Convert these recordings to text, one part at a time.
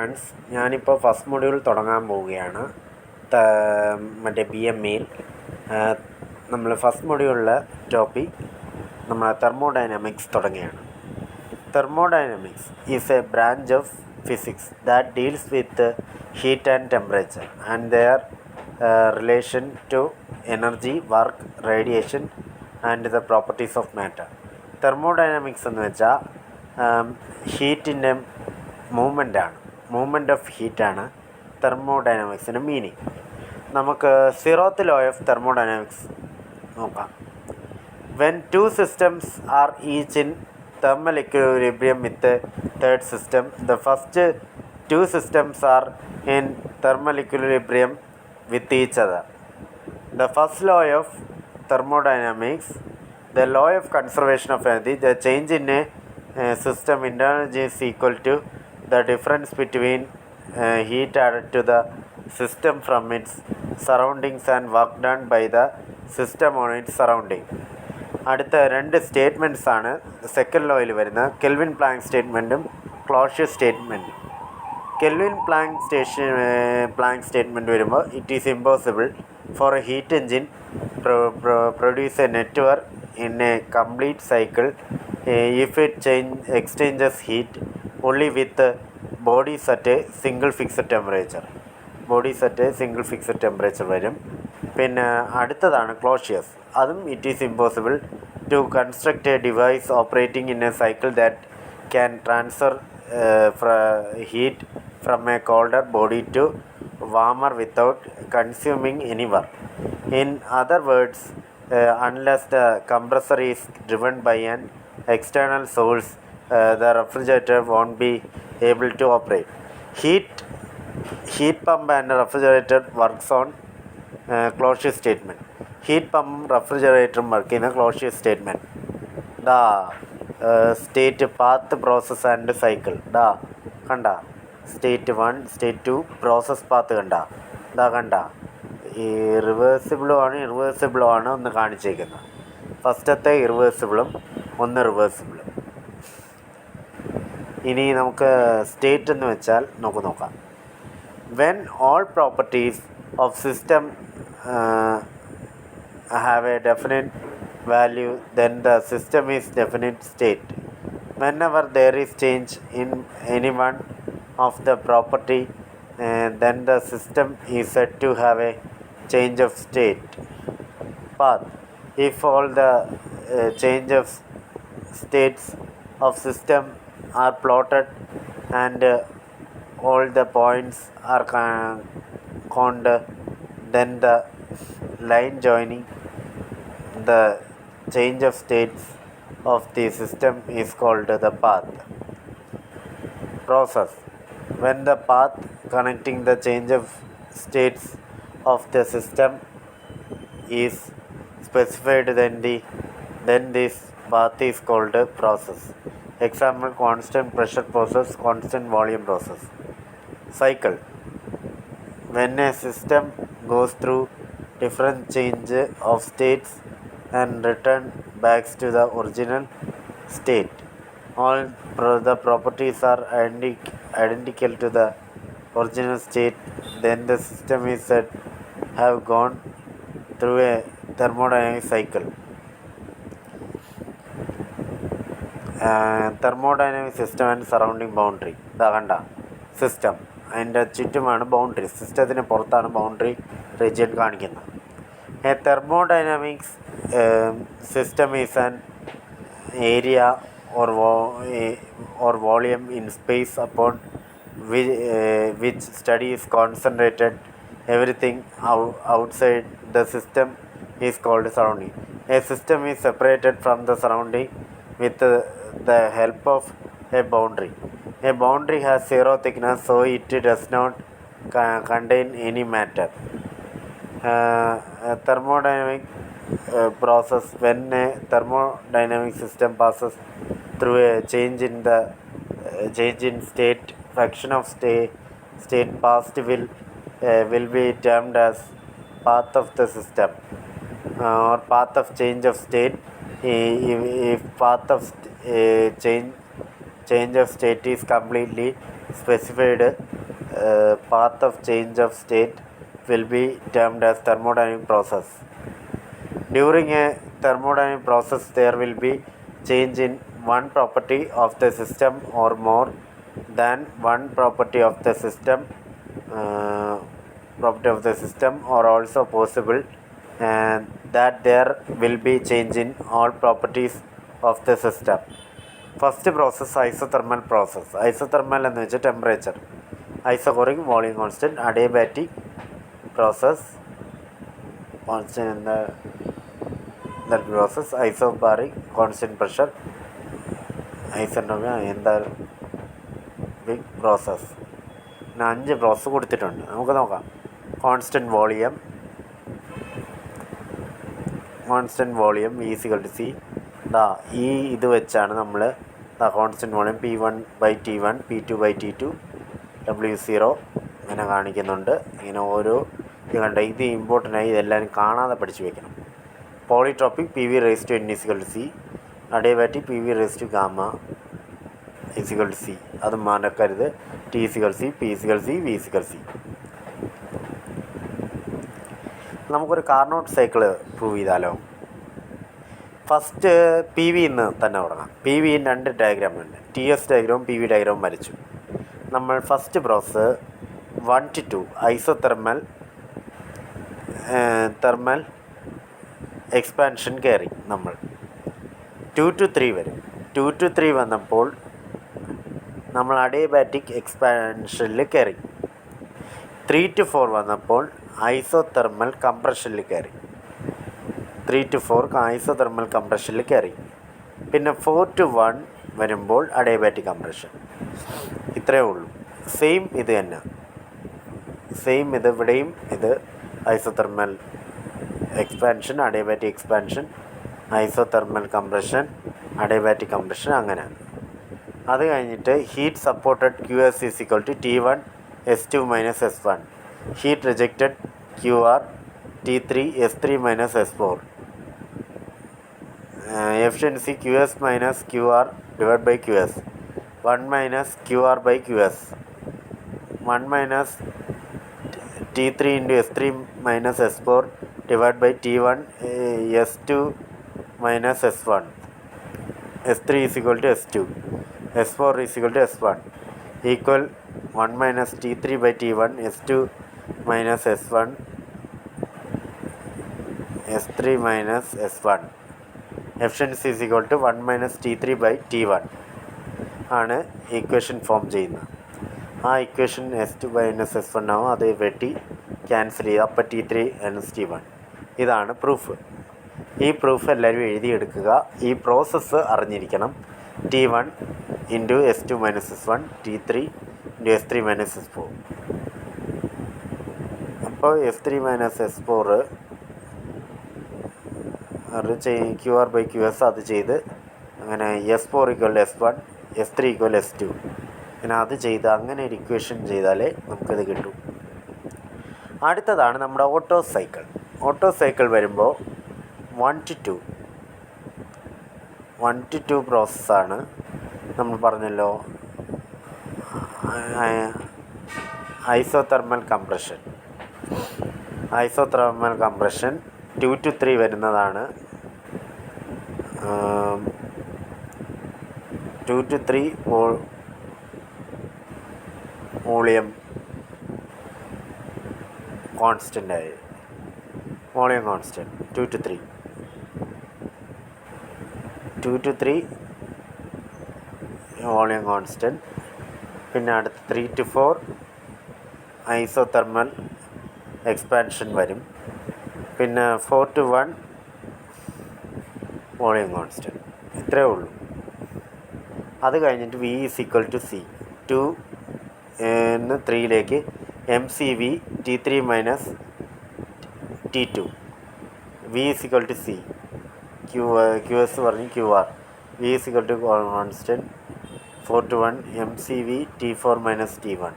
Friends, ഞാനിപ്പോൾ first module തുടങ്ങാൻ പോവുകയാണ്. മറ്റേ BMEയിൽ നമ്മൾ ഫസ്റ്റ് മൊഡ്യൂളിലെ ടോപ്പിക് നമ്മൾ തെർമോഡൈനാമിക്സ് തുടങ്ങിയാണ്. Thermodynamics is A branch of physics that deals with heat and temperature and their relation to energy, work, radiation and the properties of matter. Thermodynamics എന്ന് വെച്ചാൽ ഹീറ്റിൻ്റെ movement of ഹീറ്റാണ് തെർമോഡൈനാമിക്സിൻ്റെ meaning. നമുക്ക് zeroth law of thermodynamics നോക്കാം. When to systems R each in thermal equilibrium with the third system, the first two systems are in thermal equilibrium with each other. The first law of thermodynamics, the law of conservation of energy, the change in a system internal energy is equal to the difference between heat added to the system from its surroundings and work done by the system on its surrounding. അടുത്ത രണ്ട് statements ആണ് second ലോയിൽ വരുന്ന Kelvin Planck സ്റ്റേറ്റ്മെൻറ്റും Clausius സ്റ്റേറ്റ്മെൻറ്റും. Kelvin Planck statement വരുമ്പോൾ it is impossible for a heat engine produce a net work in a complete cycle if it exchanges heat only with bodies at a single fixed temperature വരും. പിന്നെ അടുത്തതാണ് Clausius. അതും it is impossible to construct a device operating in a cycle that can transfer heat from a colder body to warmer without consuming any work. In other words, unless the compressor is driven by an external source, the refrigerator won't be able to operate. Heat pump and refrigerator works on Clausius statement. Heat pump refrigerator work in a Clausius statement. The state, path, process and cycle. Da kanda state 1, state 2, process path kanda. Da kanda irreversible ആണ് ഒന്ന് കാണിച്ചേക്കുന്നത്. ഫസ്റ്റത്തെ ഇറിവേഴ്സിബിളും ഒന്ന് റിവേഴ്സിബിളും. ഇനി നമുക്ക് state എന്ന് വെച്ചാൽ നോക്കാം. When all properties of system have a definite value, then the system is definite state. Whenever there is change in any one of the property, then the system is said to have a change of state. Path. If all the change of states of system are plotted and all the points are count, then the line joining the change of states of the system is called the path. Process. When the path connecting the change of states of the system is specified, then this path is called a process. Example: constant pressure process, constant volume process. Cycle. When a system goes through different change of states and return back to the original state, all the properties are identical to the original state, then the system is said have gone through a thermodynamic cycle. Thermodynamic system and surrounding boundary. കണ്ട system, അതിൻ്റെ ചുറ്റുമാണ് boundary. സിസ്റ്റത്തിന് പുറത്താണ് boundary region കാണിക്കുന്നത്. A thermodynamics system is an area or volume in space upon which study is concentrated. Everything outside the system is called surrounding. A system is separated from the surrounding with the help of a boundary. A boundary has zero thickness, so it does not contain any matter. A thermodynamic process. When a thermodynamic system passes through a change in state, fraction of state passed will be termed as path of the system or path of change of state. If path of change of state is completely specified path of change of state will be termed as thermodynamic process. During a thermodynamic process, there will be change in one property of the system or more than one property of the system. Or also possible and that there will be change in all properties of the system. First process, isothermal process. Isothermal എന്ന് വെച്ചാൽ temperature, isochoric, volume constant, adiabatic process constant that process, isobaric, constant pressure, isobaric process. പിന്നെ 5 process കൊടുത്തിട്ടുണ്ട്, നമുക്ക് നോക്കാം. Constant volume V=C. ഈ ഇത് വെച്ചാണ് നമ്മൾ constant volume P1/T1, P2/T2, W0 ഇങ്ങനെ കാണിക്കുന്നുണ്ട്. ഇങ്ങനെ ഓരോ ഇത് കണ്ട, ഇത് ഇമ്പോർട്ടൻ്റ് ആയി, ഇതെല്ലാവരും കാണാതെ പഠിച്ചു വയ്ക്കണം. Polytropic Pv/N=C, adiabatic Pv/Γ=C. അത് മറക്കരുത്. T=C, P=C, V=C. നമുക്കൊരു കാർനോട്ട് സൈക്കിൾ പ്രൂവ് ചെയ്താലോ? ഫസ്റ്റ് പി വി എന്ന് തന്നെ തുടങ്ങാം. പി വി 2 ഡയഗ്രാം ഉണ്ട്, TS ഡയഗ്രാമും PV ഡയഗ്രാമും വരച്ചു. നമ്മൾ first process 1 to 2 isothermal expansion കയറി. നമ്മൾ 2 to 3 വരും. 2 to 3 വന്നപ്പോൾ നമ്മൾ അഡിയബാറ്റിക് എക്സ്പാൻഷനിൽ കയറി. 3 to 4 വന്നപ്പോൾ ഐസോതെർമൽ കംപ്രഷനിൽ കയറി. 3 to 4 ഐസോതെർമൽ കംപ്രഷനിൽ കയറി. പിന്നെ 4 to 1 വരുമ്പോൾ അഡിയബാറ്റിക് കംപ്രഷൻ. ഇത്രയേ ഉള്ളൂ. സെയിം ഇത് തന്നെ, സെയിം ഇത് ഇവിടെയും. ഇത് isothermal expansion, adiabatic expansion, isothermal compression, adiabatic compression, അങ്ങനെ. അത് കഴിഞ്ഞിട്ട് heat supported QS T1 S2 - S1, heat rejected QR T3 S3 - S4, efficiency QS - QR divided by QS, 1 - QR/QS, 1 - T3 into S3 - S4 divided by T1 S2 - S1, S3 = S2, S4 = S1 equal 1 - T3/T1 S2 - S1 S3 - S1. efficiency = 1 - T3/T1 ആണ് equation form ചെയ്യുന്നത്. ആ equation S2 - S1 ആവും. അത് വെട്ടി cancel ചെയ്ത് അപ്പോൾ T3 - T1. ഇതാണ് proof. ഈ പ്രൂഫ് എല്ലാവരും എഴുതിയെടുക്കുക. ഈ പ്രോസസ്സ് അറിഞ്ഞിരിക്കണം. T1 into S2 - S1, T3 into S3 - S4. അപ്പോൾ S3 - S4 അത് QR/QS അത് ചെയ്ത് അങ്ങനെ S4 = S1, S3 = S2, അങ്ങനെ അത് ചെയ്ത് അങ്ങനെ ഒരു ഇക്വേഷൻ ചെയ്താലേ നമുക്കത് കിട്ടും. അടുത്തതാണ് നമ്മുടെ ഓട്ടോ സൈക്കിൾ. ഓട്ടോ സൈക്കിൾ വരുമ്പോൾ 1 to 2 പ്രോസസ്സാണ്. നമ്മൾ പറഞ്ഞല്ലോ ഐസോതെർമൽ കംപ്രഷൻ 2 to 3 വരുന്നതാണ്. 2 to 3 വോളിയം കോൺസ്റ്റൻ്റ് ആയി. Volume constant 2 to 3 volume constant. പിന്നെ അടുത്ത് 3 to 4 ഐസോതെർമൽ എക്സ്പാൻഷൻ വരും. പിന്നെ 4 to 1 വോളിയം കോൺസ്റ്റൻറ്റ്. ഇത്രയേ ഉള്ളൂ. അത് കഴിഞ്ഞിട്ട് V = C, 2 3ലേക്ക് MCV T3 - T2, V = C, QS പറഞ്ഞ് QR, V = constant 4 to 1 MCV T4 - T1,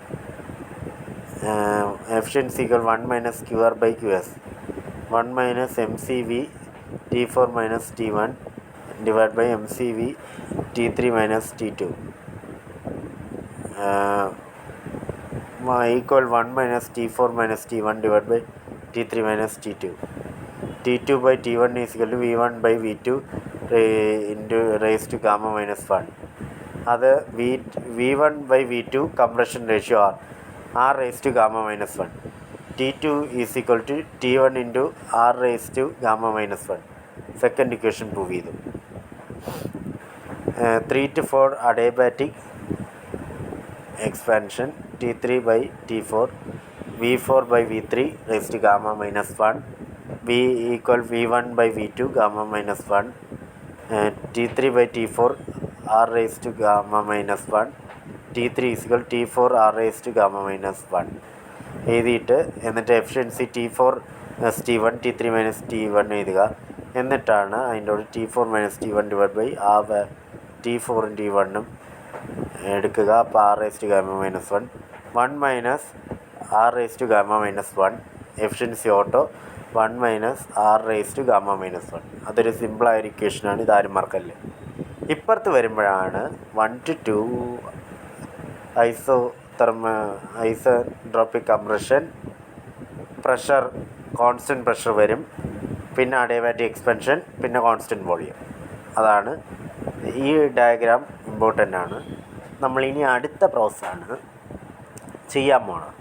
efficiency = 1 - QR/QS, 1 - MCV T4 - T1 divided by MCV T3 - T2, equal 1 minus T4 minus T1 divided by T3 minus T2. T2 by T1 is equal to V1 by V2 into raised to gamma minus 1. അത് V1 by V2 compression ratio R raised to gamma minus 1. T2 is equal to T1 into R raised to gamma minus 1. Second equation prove ചെയ്തു. 3 to 4 adiabatic expansion T3 by T4 V4 by V3 raised to gamma minus 1 V equal V1 by V2 gamma minus 1 T3 by T4 R raised to gamma minus 1 T3 is equal T4 R raised to gamma minus 1 എഴുതിയിട്ട് എന്നിട്ട് efficiency T4 T1 T3 minus T1 എഴുതുക എന്നിട്ടാണ് അതിൻ്റെ കൂടെ T4 minus T1 divide by ആ T4ഉം T1ഉം എടുക്കുക. അപ്പോൾ R raised to gamma minus 1 1 minus R raised to gamma minus 1 efficiency auto 1 minus R raised to gamma minus 1 അതൊരു സിമ്പിളായ ഇക്വേഷനാണ്, ഇതാരും മറക്കല്ലേ. ഇപ്പുറത്ത് വരുമ്പോഴാണ് 1 to 2 isotropic compression pressure constant pressure വരും, പിന്നെ അഡിയാബാറ്റിക് എക്സ്പെൻഷൻ, പിന്നെ കോൺസ്റ്റൻറ്റ് വോളിയം. അതാണ് ഈ ഡയഗ്രാം ഇമ്പോർട്ടൻ്റ് ആണ്. നമ്മളിനി അടുത്ത പ്രോസസ്സാണ് ചെയ്യാൻ പോണത്.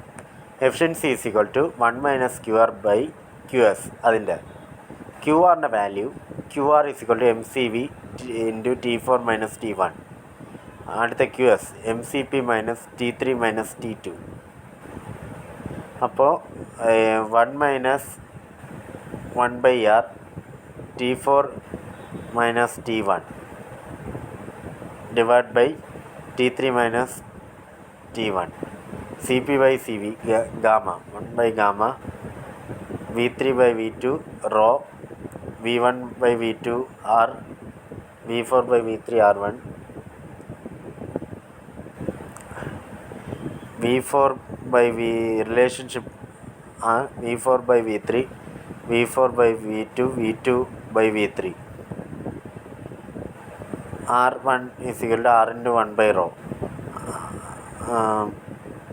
Efficiency is equal to 1 minus QR by QS. അതിൻ്റെ QR value QR is equal to MCV into T4 minus T1. അടുത്ത QS MCP minus T3 minus T2. അപ്പോൾ 1 minus 1 by R T4 minus T1 divide by T3 minus T1 CP by CV gamma 1 by gamma V3 by V2 rho V1 by V2 R V4 by V3 R1 V4 by V relationship V4 by V3 V4 by V2 V2 by V3 R1 is equal to R into 1 by rho.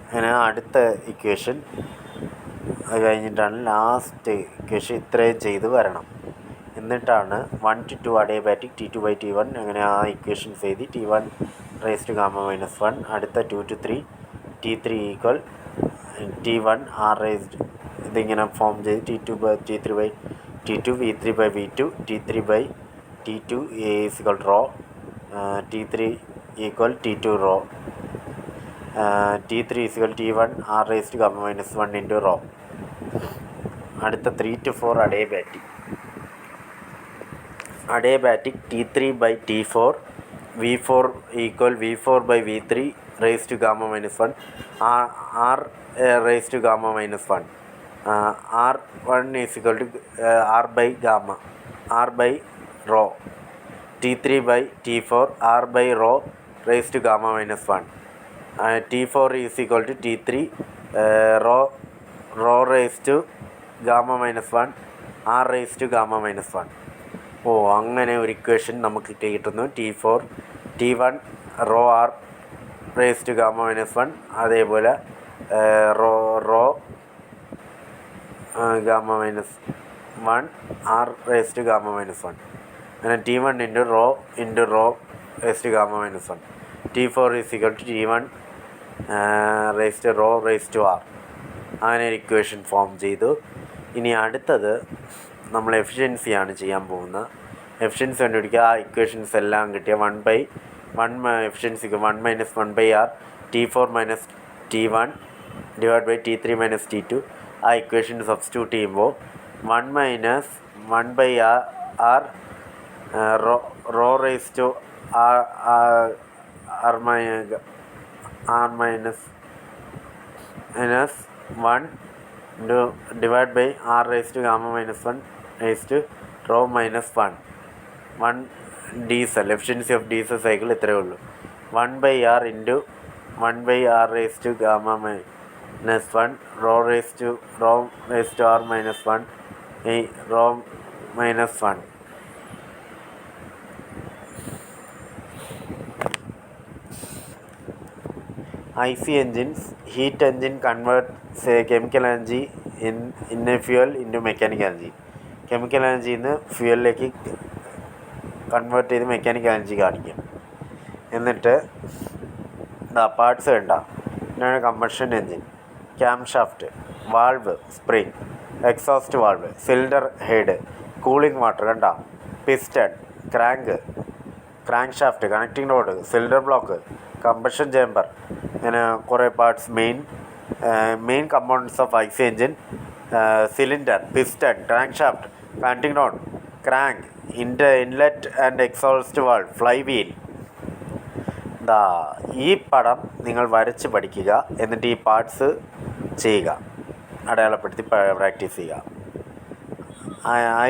അങ്ങനെ അടുത്ത equation അത് കഴിഞ്ഞിട്ടാണ് last equation ഇത്രയും ചെയ്ത് വരണം. എന്നിട്ടാണ് 1 to 2 adiabatic T2 by T1 അങ്ങനെ ആ ഇക്വേഷൻസ് എഴുതി T1 raised to gamma minus 1. അടുത്ത 2 to 3 T3 equal T1 R raised ഇതിങ്ങനെ ഫോം ചെയ്ത് T2 by T3 by T2 V3 by V2 T3 by T2 is equal to rho T3 equal T2 rho T3 is equal T1 R raised to gamma minus 1 into rho. അടുത്ത 3 to 4 adiabatic T3 by T4 V4 equal V4 by V3 raised to gamma minus 1 R raised to gamma minus 1 R1 is equal to R by gamma R by rho T3 by T4 R by rho raised to gamma minus 1 T4 is equal to T3 rho raised to gamma minus 1 R raised to gamma minus 1. അങ്ങനെ ഒരു equation നമുക്ക് കിട്ടുന്നു. T1 rho R raised to gamma minus 1 അതേപോലെ rho gamma minus 1 R raised to gamma minus 1 അങ്ങനെ T1 into rho raised to gamma minus 1 T4 is equal to T1 raised to rho raised to R. അങ്ങനെ ഒരു equation form ചെയ്തു. ഇനി അടുത്തത് നമ്മൾ എഫിഷ്യൻസിയാണ് ചെയ്യാൻ പോകുന്നത്. എഫിഷ്യൻസി കണ്ടുപിടിക്കുക. ആ ഇക്വേഷൻസ് എല്ലാം കിട്ടിയ 1 എഫിഷ്യൻസിക്ക് 1 minus 1 by R T4 minus T1 divided by T3 minus T2. ആ ഇക്വേഷൻ സബ്സ്റ്റിറ്റ്യൂട്ട് ചെയ്യുമ്പോൾ 1 minus 1 by R rho raised to R minus 1 divided by R raised to gamma minus 1 raised to rho minus 1 diesel efficiency of diesel cycle ഇത്രയേ ഉള്ളൂ. 1 by R into 1 by R raised to gamma minus 1 rho raised to R minus 1 rho minus 1. IC engines, heat engine converts a chemical energy in a fuel into mechanical energy. Chemical എനർജിയിൽ നിന്ന് ഫ്യൂവലിലേക്ക് convert ചെയ്ത് mechanical energy കാണിക്കും. എന്നിട്ട് parts കണ്ട ഇതാണ് combustion engine, camshaft, valve, spring, exhaust valve, cylinder head, cooling water കണ്ട, piston, crankshaft, connecting rod, cylinder block, combustion chamber, അങ്ങനെ കുറേ parts. Main components of IC engine: cylinder, piston, crankshaft, connecting rod, crank, inlet and exhaust valve, flywheel. ഈ പടം നിങ്ങൾ വരച്ച് പഠിക്കുക. എന്നിട്ട് ഈ പാർട്സ് ചെയ്യുക, അടയാളപ്പെടുത്തി പ്രാക്ടീസ് ചെയ്യുക.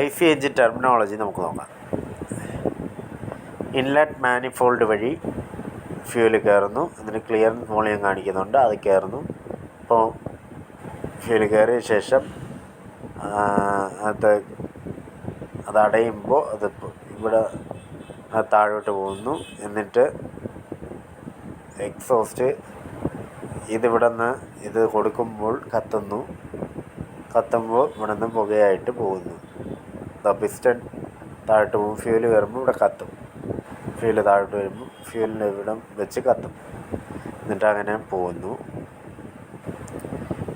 IC എൻജിൻ ടെർമിനോളജി നമുക്ക് നോക്കാം. ഇൻലെറ്റ് മാനിഫോൾഡ് വഴി ഫ്യൂല് കയറുന്നു. എന്നിട്ട് ക്ലിയറൻസ് വോളിയം കാണിക്കുന്നുണ്ട്, അത് കയറുന്നു. അപ്പോൾ ഫ്യൂല് കയറിയ ശേഷം അത് അടയുമ്പോൾ അത് ഇവിടെ താഴോട്ട് പോകുന്നു. എന്നിട്ട് എക്സോസ്റ്റ് ഇതിവിടെ നിന്ന് ഇത് കൊടുക്കുമ്പോൾ കത്തുമ്പോൾ ഇവിടെ നിന്ന് പുകയായിട്ട് പോകുന്നു. പിസ്റ്റൺ താഴോട്ട് പോകും, ഫ്യൂല് കയറുമ്പോൾ ഇവിടെ കത്തും. ഫ്യൂല് താഴോട്ട് വരുമ്പോൾ ഫ്യൂലിൻ്റെ ഇവിടം വെച്ച് കത്തും. എന്നിട്ട് അങ്ങനെ പോകുന്നു.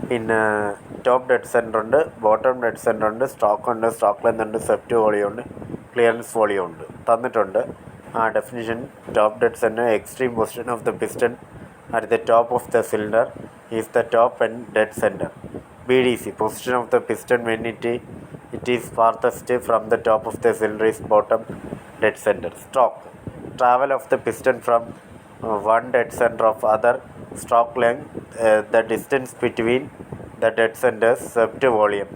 പിന്നെ ടോപ്പ് ഡെഡ് സെൻറ്റർ ഉണ്ട്, ബോട്ടം ഡെഡ് സെൻറ്റർ ഉണ്ട്, സ്റ്റോക്ക് ഉണ്ട്, സ്റ്റോക്ക് ലെന്ത് ഉണ്ട്, സെപ്റ്റ് വോളിയം ഉണ്ട്, ക്ലിയറൻസ് വോളിയം ഉണ്ട്, തന്നിട്ടുണ്ട്. Definition: top dead centre, extreme position of the piston at the top of the cylinder is the top and dead centre. BDC: position of the piston when it is farthest from the top of the cylinder is bottom dead center. Stroke: travel of the piston from one dead center of other stroke length, the distance between the dead centers. Sept volume: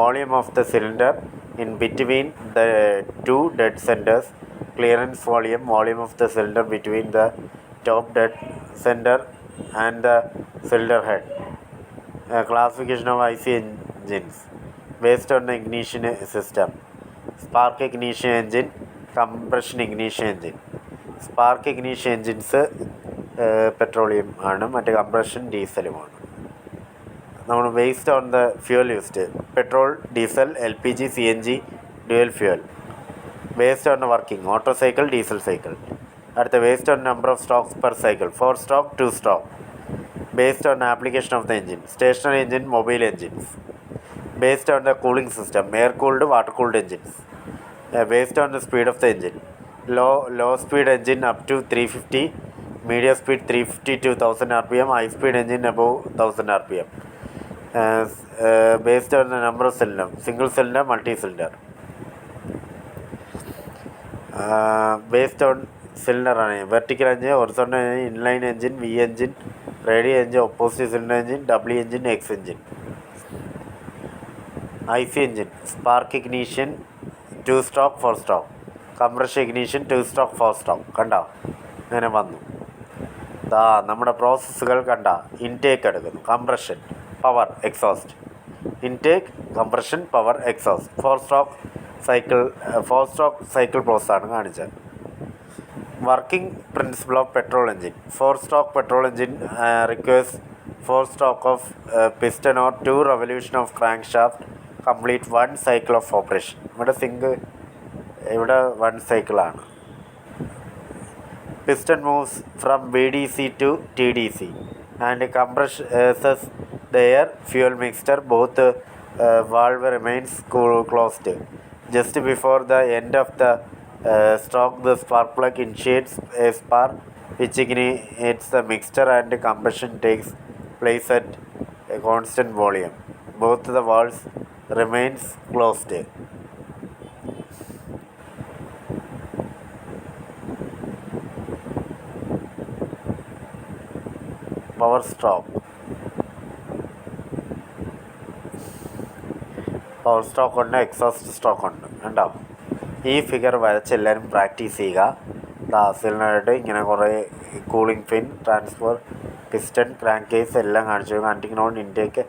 volume of the cylinder in between the two dead centers. Clearance volume: volume of the cylinder between the top dead center and the cylinder head. Classification of IC engines based on the ignition system: spark ignition engine, compression ignition engine. Spark ignition engines petroleum ആണ്, മറ്റേ compression ഡീസലുമാണ്. നമ്മൾ based on the fuel used: petrol, diesel, LPG, CNG, dual fuel. Based on working: Otto cycle, diesel cycle. അടുത്ത based on number of strokes per cycle: 4 stroke, 2 stroke. Based on application of the engine: stationary engine, mobile engines. Based on the cooling system: air cooled, water cooled engines. Based on the speed of the engine: low speed engine up to 350, medium speed 350 to 1000 rpm, high speed engine above 1000 rpm. Based on the number of cylinder: single cylinder, multi cylinder. Based on cylinder ആണ്: vertical engine, horizontal engine, inline engine, V engine, radial engine, opposite cylinder engine, W engine, X engine. IC engine: spark ignition 2 stroke, 4 stroke. Compression ignition 2 stroke, 4 stroke. കണ്ടോ, അങ്ങനെ വന്നു. നമ്മുടെ പ്രോസസ്സുകൾ കണ്ട. Intake എടുക്കുന്നു: compression, power, exhaust. Intake, compression, power, exhaust. 4 stroke cycle പ്രോസസ്സാണ് കാണിച്ചത്. Working principle of petrol engine: 4 stroke petrol engine requires 4 stroke of piston or 2 revolution of crankshaft complete 1 cycle of operation. ഇവിടെ 1 cycle. Piston moves from BDC to TDC and compresses the air fuel mixture. Both valve remains closed. Just before the end of the stroke, the spark plug initiates a spark which ignites the mixture and combustion takes place at a constant volume. Both the valves remains closed. Power stroke ഉണ്ട്, exhaust stroke ഉണ്ട്. കണ്ടോ, ഈ figure വരച്ച് എല്ലാവരും practice ചെയ്യുക. സിലിണ്ടറായിട്ട് ഇങ്ങനെ കുറേ cooling fin, transfer, piston, crankcase എല്ലാം കാണിച്ചു. കണ്ടിങ് റോഡ്, ഇൻടേക്ക്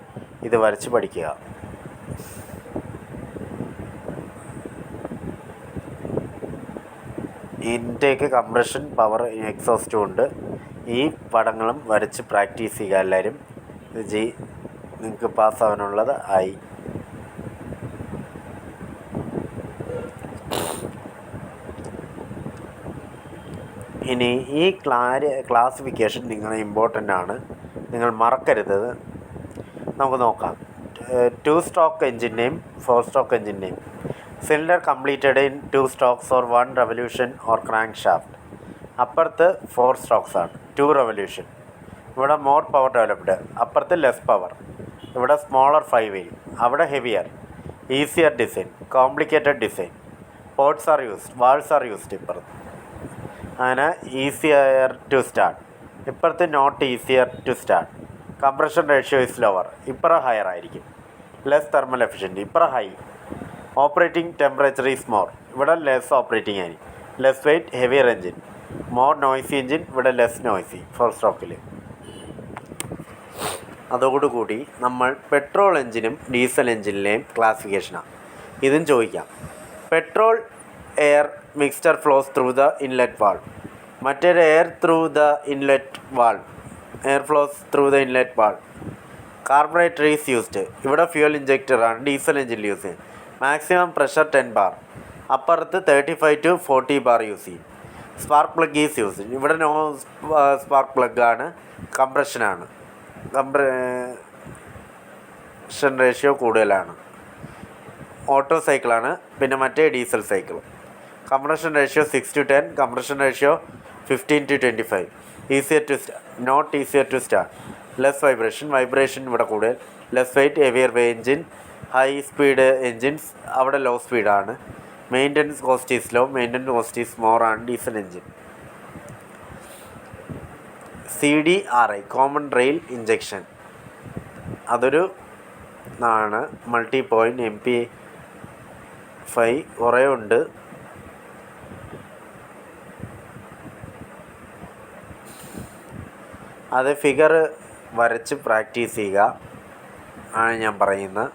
ഇത് വരച്ച് പഠിക്കുക. ഇൻടേക്ക്, കംപ്രഷൻ, പവർ, എക്സോസ്റ്റും ഉണ്ട്. ഈ പടങ്ങളും വരച്ച് പ്രാക്ടീസ് ചെയ്യുക എല്ലാവരും. നിങ്ങൾക്ക് പാസ്സാവാനുള്ളത് ആയി. ഇനി ഈ ക്ലാസിഫിക്കേഷൻ നിങ്ങൾ ഇമ്പോർട്ടൻ്റ് ആണ്, നിങ്ങൾ മറക്കരുത്. നമുക്ക് നോക്കാം. 2 stroke എൻജിൻ്റെയും 4 stroke എൻജിൻ്റെയും. Cylinder completed in 2 strokes or 1 revolution or crankshaft. അപ്പുറത്ത് 4 strokes ആണ്, 2 revolution. ഇവിടെ മോർ പവർ ഡെവലപ്ഡ്, അപ്പുറത്ത് ലെസ് പവർ. ഇവിടെ സ്മോളർ 5 wheel, അവിടെ heavier. Easier design, complicated design. Ports are used, valves are used ഇപ്പുറത്ത്. അങ്ങനെ ഈസിയർ ടു സ്റ്റാർട്ട്, ഇപ്പുറത്ത് not easier to start. Compression ratio is lower, ഇപ്പുറം higher ആയിരിക്കും. Less thermal efficient, ഇപ്പുറം high. Operating temperature is more, ഇവിടെ less operating ആയിരിക്കും. Less weight, heavier engine. More noisy engine, ഇവിടെ less noisy 4 strokeൽ. അതോടുകൂടി നമ്മൾ പെട്രോൾ എൻജിനും ഡീസൽ എൻജിനിലെയും ക്ലാസിഫിക്കേഷനാണ്. ഇതും ചോദിക്കാം. Petrol air mixture flows through the inlet valve, മറ്റൊരു air through the inlet valve. Air flows through the inlet valve. Carburettor is used, ഇവിടെ ഫ്യൂൽ ഇഞ്ചക്ടറാണ് ഡീസൽ എൻജിനിൽ യൂസ് ചെയ്യുന്നത്. മാക്സിമം പ്രഷർ 10 bar, അപ്പുറത്ത് 35 to 40 bar യൂസ് ചെയ്യും. സ്പാർക്ക് പ്ലഗ് ഈസ് യൂസ്ഡ്, ഇവിടെ no spark plug ആണ്, കംപ്രഷനാണ്. കംപ്രഷൻ റേഷ്യോ കൂടുതലാണ്. ഓട്ടോ സൈക്കിളാണ്, പിന്നെ മറ്റേ diesel cycle. Compression ratio 6 to 10, compression ratio 15 to 25. Easier to start, not easier to start. Less vibration ഇവിടെ കൂടുതൽ. Less weight, heavier engine. High speed engines, അവിടെ ലോ സ്പീഡാണ്. Maintenance cost is low, maintenance cost is more ആണ് diesel engine. CDRI, common rail injection, അതൊരു ആണ്. Multi point MP5 കുറേ ഉണ്ട്. അത് ഫിഗർ വരച്ച് പ്രാക്ടീസ് ചെയ്യുക ആണ് ഞാൻ പറയുന്നത്.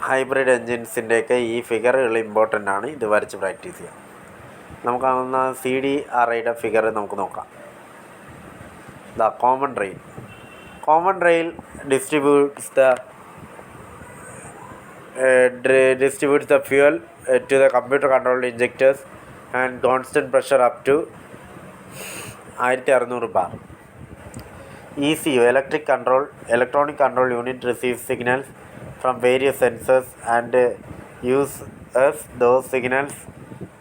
ഹൈബ്രിഡ് എൻജിൻസിൻ്റെയൊക്കെ ഈ ഫിഗറുകൾ ഇമ്പോർട്ടൻ്റ് ആണ്, ഇത് വരച്ച് പ്രാക്ടീസ് ചെയ്യുക. നമുക്കാവുന്ന CDRIയുടെ ഫിഗർ നമുക്ക് നോക്കാം. The common rail distributes the fuel to the computer controlled injectors and constant pressure up to 1600 bar. ECU, electronic control unit, receives signals from various sensors and uses those signals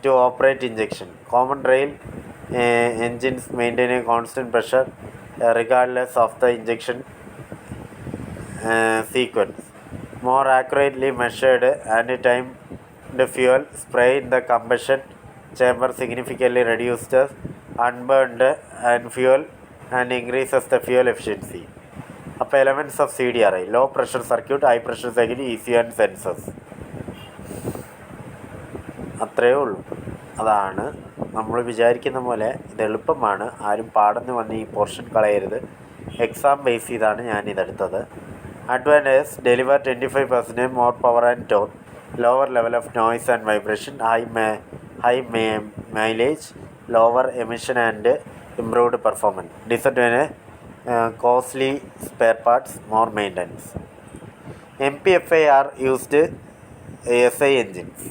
to operate injection. Common rail engines maintain a constant pressure regardless of the injection sequence. More accurately measured and timed fuel spray in the combustion chamber significantly reduces unburned and fuel and increases the fuel efficiency. അപ്പോൾ elements of CDRI: low pressure circuit, high pressure circuit, ECU and sensors. അത്രയേ ഉള്ളൂ. അതാണ് നമ്മൾ വിചാരിക്കുന്ന പോലെ ഇത് എളുപ്പമാണ്. ആരും പാടുന്നു വന്ന് ഈ പോർഷൻ കളയരുത്. എക്സാം ബേസ് ചെയ്താണ് ഞാനിതെടുത്തത്. Advantage: deliver 25% more power and torque, lower level of noise and vibration, high mileage, lower emission and improved performance. Disadvantage: costly spare parts, more maintenance. MPFI are used SI engines.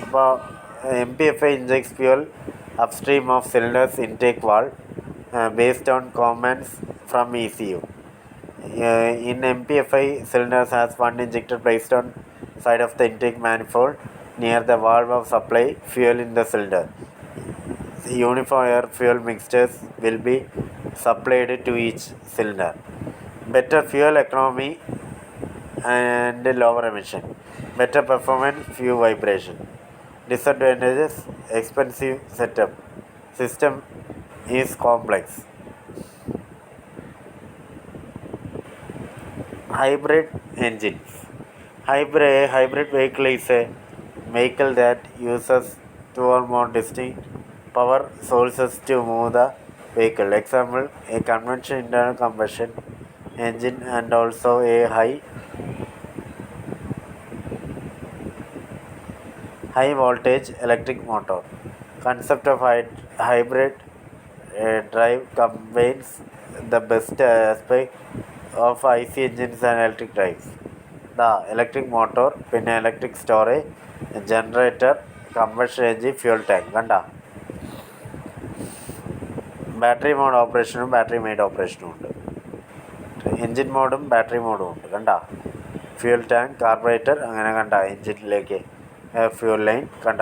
അപ്പോൾ MPFI injects fuel upstream of cylinder's intake valve based on commands from ECU. In MPFI, cylinders has one injector placed on side of the intake manifold near the valve of supply fuel in the cylinder. Uniform air fuel mixtures will be supplied to each cylinder. Better fuel economy and lower emission. Better performance, few vibration. Disadvantages: expensive setup, system is complex. Hybrid engines. Hybrid vehicle is a vehicle that uses two or more distinct power sources to move the vehicle. Example: a conventional internal combustion engine and also a high voltage electric motor. Concept of hybrid drive combines the best aspect of IC engines and electric drives. The electric motor, പിന്നെ electric storage, generator, combustion engine, fuel tank. കണ്ട battery mode ഓപ്പറേഷനും battery made ഓപ്പറേഷനും ഉണ്ട്. Engine മോഡും battery മോഡും ഉണ്ട്. കണ്ട fuel tank, carburettor, അങ്ങനെ കണ്ട എൻജിനിലേക്ക് fuel line, കണ്ട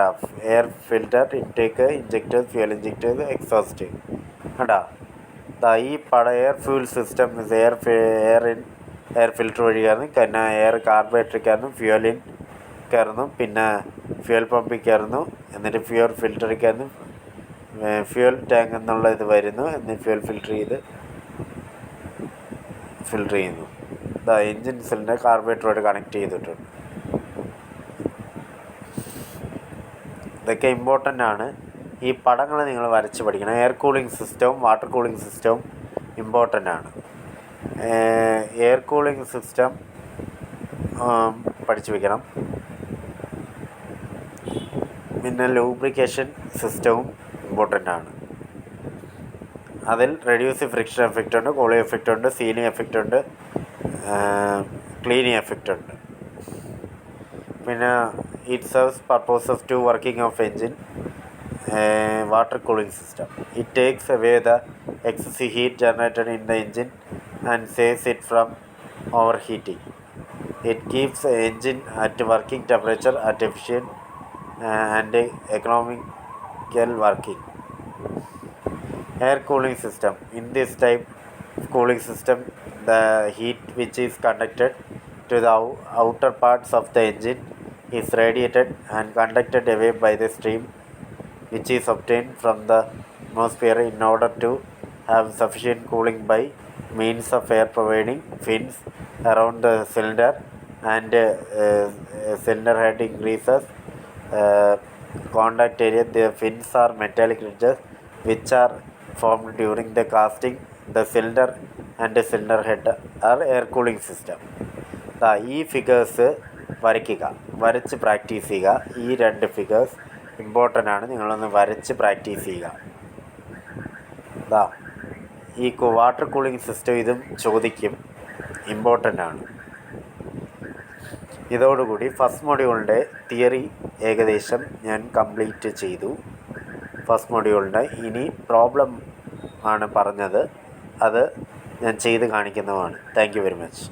air filter, intake, injectors, fuel injectors, exhaust. കണ്ട ഈ air fuel system air filter വഴി കയറുന്നു, പിന്നെ എയർ കാർബറേറ്ററിൽ കയറുന്നു, ഫ്യൂലിൻ കയറുന്നു, പിന്നെ ഫ്യൂൽ പമ്പിൽ കയറുന്നു, എന്നിട്ട് ഫ്യൂൽ ഫിൽറ്ററിൽ കയറുന്നു, ഫ്യൂൽ ടാങ്ക് എന്നുള്ള ഇത് വരുന്നു, എന്നിട്ട് ഫ്യൂൽ ഫിൽറ്റർ ചെയ്യുന്നു. എൻജിൻ സിലിണ്ടർ കാർബറേറ്ററോട് കണക്ട് ചെയ്തിട്ടുണ്ട്. ഇതൊക്കെ ഇമ്പോർട്ടൻ്റ് ആണ്. ഈ പടങ്ങൾ നിങ്ങൾ വരച്ച് പഠിക്കണം. എയർ കൂളിംഗ് സിസ്റ്റവും വാട്ടർ കൂളിംഗ് സിസ്റ്റവും ഇമ്പോർട്ടൻ്റ് ആണ്. എയർ കൂളിംഗ് സിസ്റ്റം പഠിച്ചു വയ്ക്കണം. പിന്നെ ലൂബ്രിക്കേഷൻ സിസ്റ്റവും ഇമ്പോർട്ടൻ്റ് ആണ്. അതിൽ റെഡ്യൂസ് ഫ്രിക്ഷൻ എഫക്റ്റ് ഉണ്ട്, കൂളിംഗ് എഫക്റ്റ് ഉണ്ട്, സീലിംഗ് എഫക്റ്റ് ഉണ്ട്, ക്ലീനിങ് എഫക്റ്റ് ഉണ്ട്. പിന്നെ it serves purposes to working of engine. Water cooling system it takes away the excessive heat generated in the engine and saves it from overheating. It keeps the engine at working temperature at efficient and economical working. Air cooling system. In this type of cooling system, the heat which is conducted to the outer parts of the engine is radiated and conducted away by the stream which is obtained from the atmosphere in order to have sufficient cooling by means of air providing fins around the cylinder and cylinder head increases contact area. The fins are metallic ridges which are formed during the casting. The cylinder and the cylinder head are air cooling system. ഈ figures വരച്ച് practice ചെയ്യുക. ഈ രണ്ട് figures important ആണ്. നിങ്ങളൊന്ന് വരച്ച് practice ചെയ്യുക. ഈ വാട്ടർ കൂളിംഗ് സിസ്റ്റം ഇതും ചോദിക്കും, ഇമ്പോർട്ടൻ്റ് ആണ്. ഇതോടുകൂടി ഫസ്റ്റ് മൊഡ്യൂളിൻ്റെ തിയറി ഏകദേശം ഞാൻ കംപ്ലീറ്റ് ചെയ്തു. ഫസ്റ്റ് മൊഡ്യൂളിൻ്റെ ഇനി പ്രോബ്ലം ആണ് പറഞ്ഞത്, അത് ഞാൻ ചെയ്ത് കാണിക്കുന്നതാണ്. Thank you very much.